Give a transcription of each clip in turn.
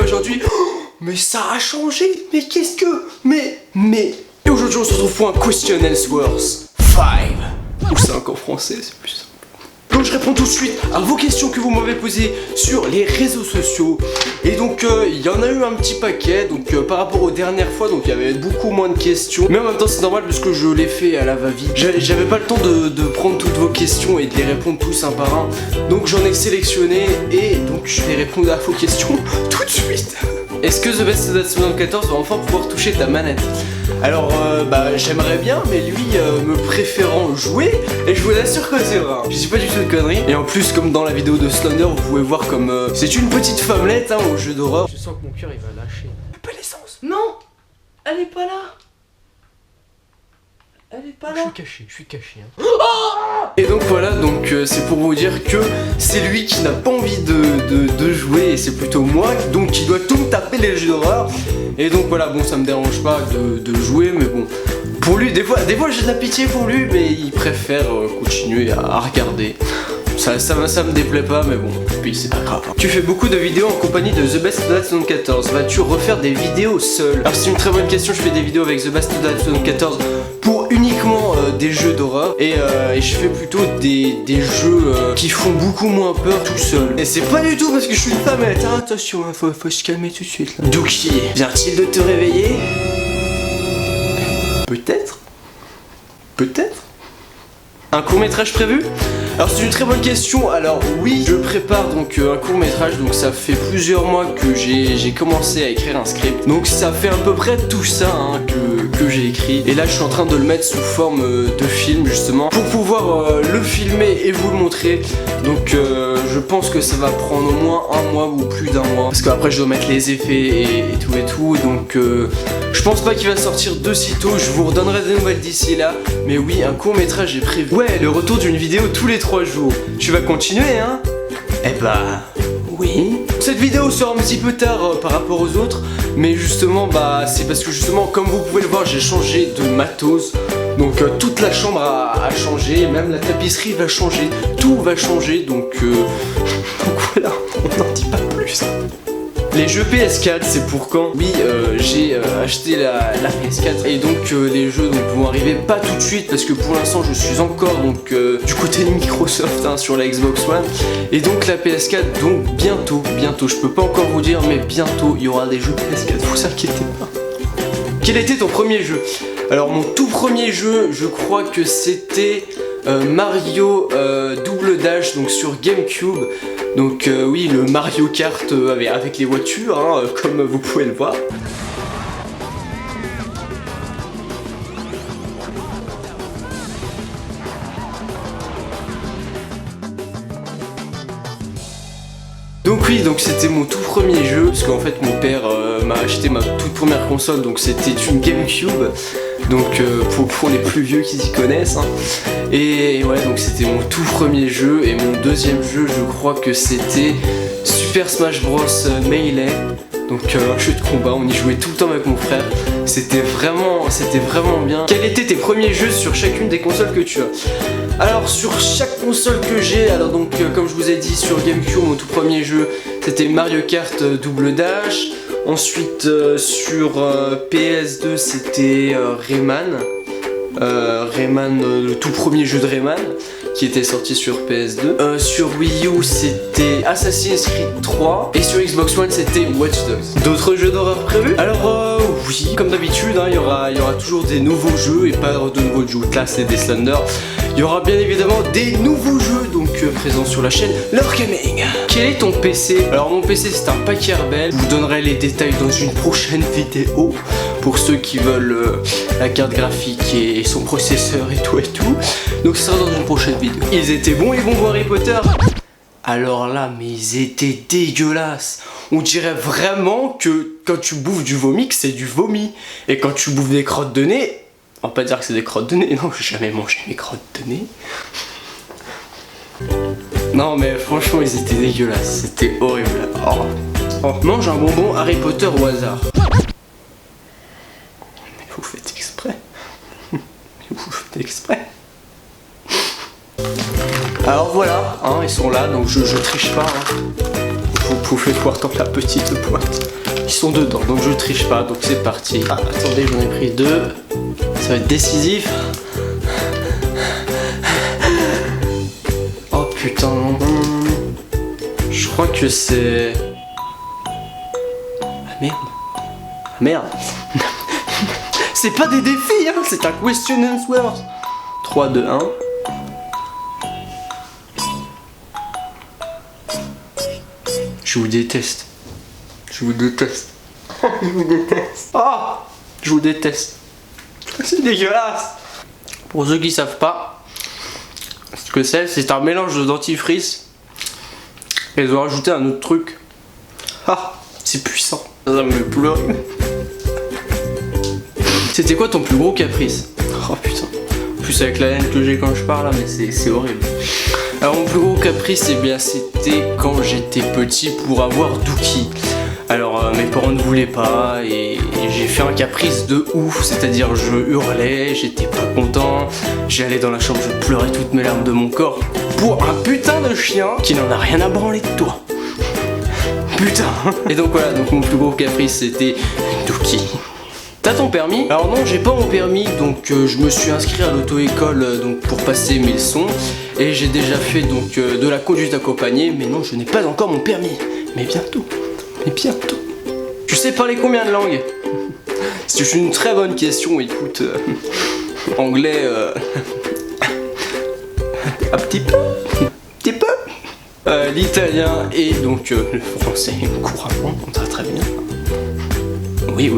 et aujourd'hui, mais ça a changé. Mais qu'est-ce que... Mais... Et aujourd'hui on se retrouve pour un Question Answers 5 ou 5 en français, c'est plus simple. Donc je réponds tout de suite à vos questions que vous m'avez posées sur les réseaux sociaux. Et donc il y en a eu un petit paquet. Donc par rapport aux dernières fois, donc il y avait beaucoup moins de questions. Mais en même temps c'est normal parce que je l'ai fait à la va-vite. J'avais pas le temps de prendre toutes vos questions et de les répondre tous un par un. Donc j'en ai sélectionné et donc je vais répondre à vos questions tout de suite. Est-ce que The Best Dad 74 va enfin pouvoir toucher ta manette? Alors bah j'aimerais bien, mais lui me préférant jouer, et je vous assure que c'est rare. Je dis pas du tout de conneries. Et en plus, comme dans la vidéo de Slender, vous pouvez voir comme c'est une petite femmelette hein, au jeu d'horreur. Je sens que mon cœur il va lâcher. Un peu l'essence. Non, elle est pas là. Elle est pas là. Je suis caché. Hein. Oh et donc voilà, donc c'est pour vous dire que c'est lui qui n'a pas envie de jouer et c'est plutôt moi, donc qui doit tout me taper les jeux d'horreur. Et donc voilà, bon ça me dérange pas de jouer, mais bon, pour lui, des fois j'ai de la pitié pour lui, mais il préfère continuer à regarder. Ça me déplaît pas, mais bon, puis c'est pas grave. Tu fais beaucoup de vidéos en compagnie de The Best Dad 74. Vas-tu refaire des vidéos seul? Alors c'est une très bonne question, je fais des vidéos avec The Best Dad 74 pour uniquement des jeux d'horreur. Et je fais plutôt des jeux qui font beaucoup moins peur tout seul. Et c'est pas du tout parce que je suis une femme, attention, hein, faut se calmer tout de suite là. Dookie, vient-il de te réveiller? Peut-être. Un court-métrage prévu? Alors c'est une très bonne question. Alors oui, je prépare donc un court-métrage. Donc ça fait plusieurs mois que j'ai commencé à écrire un script. Donc ça fait à peu près tout ça hein, que j'ai écrit. Et là je suis en train de le mettre sous forme de film justement pour pouvoir le filmer et vous le montrer. Donc je pense que ça va prendre au moins un mois ou plus d'un mois. Parce qu'après je dois mettre les effets et tout. Donc je pense pas qu'il va sortir de sitôt. Je vous redonnerai des nouvelles d'ici là. Mais oui, un court-métrage est prévu. Ouais, le retour d'une vidéo tous les 3 jours. Tu vas continuer hein? Eh bah oui. Cette vidéo sort un petit peu tard par rapport aux autres, mais justement bah c'est parce que justement comme vous pouvez le voir j'ai changé de matos. Donc toute la chambre a changé, même la tapisserie va changer, tout va changer donc voilà, on n'en dit pas plus. Les jeux PS4 c'est pour quand? Oui j'ai acheté la PS4 et donc les jeux donc, vont arriver pas tout de suite parce que pour l'instant je suis encore donc du côté de Microsoft hein, sur la Xbox One. Et donc la PS4 donc bientôt, je peux pas encore vous dire mais bientôt il y aura des jeux PS4, vous inquiétez pas. Quel était ton premier jeu? Alors mon tout premier jeu je crois que c'était Mario Double Dash donc sur GameCube. Donc oui le Mario Kart avec les voitures hein, comme vous pouvez le voir. Donc oui, donc c'était mon tout premier jeu, parce qu'en fait mon père m'a acheté ma toute première console, donc c'était une GameCube, donc pour les plus vieux qui s'y connaissent. Hein. Et ouais, donc c'était mon tout premier jeu, et mon deuxième jeu, je crois que c'était Super Smash Bros Melee, donc un jeu de combat, on y jouait tout le temps avec mon frère, c'était vraiment bien. Quels étaient tes premiers jeux sur chacune des consoles que tu as? Alors sur chaque console que j'ai, alors donc comme je vous ai dit sur GameCube mon tout premier jeu c'était Mario Kart Double Dash. Ensuite sur PS2 c'était Rayman. Le tout premier jeu de Rayman qui était sorti sur PS2. Sur Wii U c'était Assassin's Creed 3 et sur Xbox One c'était Watch Dogs. D'autres jeux d'horreur prévus? Alors oui, comme d'habitude hein, il y aura toujours des nouveaux jeux et pas de nouveaux jeux classe et des Slender. Il y aura bien évidemment des nouveaux jeux donc présents sur la chaîne Lore Gaming. Quel est ton PC? Alors mon PC c'est un paquet rebelle. Je vous donnerai les détails dans une prochaine vidéo pour ceux qui veulent la carte graphique et son processeur et tout. Donc ce sera dans une prochaine vidéo. Ils étaient bons les bonbons Harry Potter? Alors là mais ils étaient dégueulasses. On dirait vraiment que quand tu bouffes du vomi que c'est du vomi. Et quand tu bouffes des crottes de nez, on va pas dire que c'est des crottes de nez, non, j'ai jamais mangé mes crottes de nez. Non mais franchement ils étaient dégueulasses, c'était horrible. Oh. Mange un bonbon Harry Potter au hasard. Mais vous faites exprès. Alors voilà, hein, ils sont là, donc je triche pas. Hein. vous pouvez voir dans la petite boîte. Ils sont dedans, donc je triche pas, donc c'est parti. Ah, attendez, j'en ai pris 2. Ça va être décisif. Oh putain. Je crois que c'est... Ah merde. Ah merde. C'est pas des défis, hein, c'est un question answers. 3, 2, 1. Je vous déteste. Je vous déteste. Je vous déteste. Oh, je vous déteste. C'est dégueulasse. Pour ceux qui savent pas ce que c'est un mélange de dentifrice. Et ils ont rajouté un autre truc. Ah, c'est puissant. Ça me fait pleurer. C'était quoi ton plus gros caprice? Oh putain. En plus avec la haine que j'ai quand je parle là, mais c'est horrible. Alors mon plus gros caprice, eh bien c'était quand j'étais petit pour avoir Dookie. Alors mes parents ne voulaient pas et j'ai fait un caprice de ouf, c'est-à-dire je hurlais, j'étais pas content, j'allais dans la chambre, je pleurais toutes mes larmes de mon corps pour un putain de chien qui n'en a rien à branler de toi. Putain. Et donc voilà, donc mon plus gros caprice c'était Dookie. T'as ton permis? Alors non, j'ai pas mon permis, donc je me suis inscrit à l'auto-école donc pour passer mes leçons et j'ai déjà fait donc de la conduite accompagnée, mais non, je n'ai pas encore mon permis. Mais bientôt. Mais bientôt. Tu sais parler combien de langues? C'est une très bonne question, écoute. Anglais, un petit peu. Petit peu. L'italien et donc le français couramment, très bien. Oui.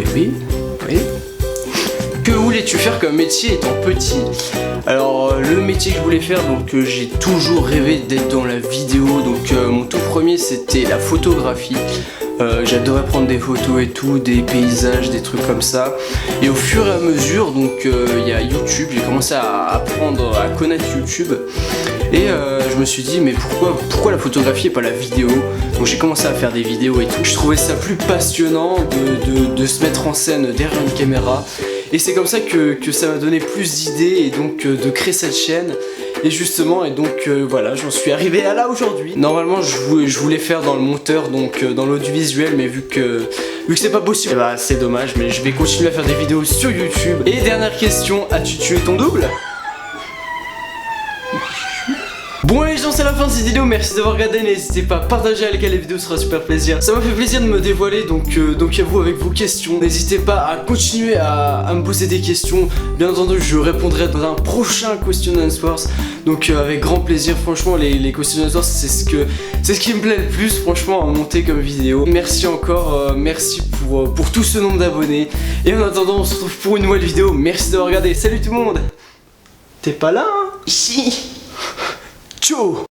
Que voulais-tu faire comme métier étant petit? Alors le métier que je voulais faire, donc j'ai toujours rêvé d'être dans la vidéo. Donc mon tout premier c'était la photographie. J'adorais prendre des photos et tout, des paysages, des trucs comme ça. Et au fur et à mesure, donc il y a YouTube, j'ai commencé à apprendre à connaître YouTube. Et je me suis dit mais pourquoi la photographie et pas la vidéo? Donc j'ai commencé à faire des vidéos et tout. Je trouvais ça plus passionnant de se mettre en scène derrière une caméra. Et c'est comme ça que ça m'a donné plus d'idées et donc de créer cette chaîne. Et justement, et donc voilà, j'en suis arrivé à là aujourd'hui. Normalement, je voulais faire dans le monteur, donc dans l'audiovisuel, mais vu que c'est pas possible, bah c'est dommage, mais je vais continuer à faire des vidéos sur YouTube. Et dernière question, as-tu tué ton double? Bon les gens, c'est la fin de cette vidéo, merci d'avoir regardé, n'hésitez pas à partager, à liker les vidéos, ce sera super plaisir. Ça m'a fait plaisir de me dévoiler, donc à vous avec vos questions. N'hésitez pas à continuer à me poser des questions. Bien entendu, je répondrai dans un prochain question answers. Donc avec grand plaisir, franchement les question answers c'est ce qui me plaît le plus franchement à monter comme vidéo. Merci encore, merci pour tout ce nombre d'abonnés. Et en attendant, on se retrouve pour une nouvelle vidéo. Merci d'avoir regardé, salut tout le monde. T'es pas là hein? Ici. Ciao.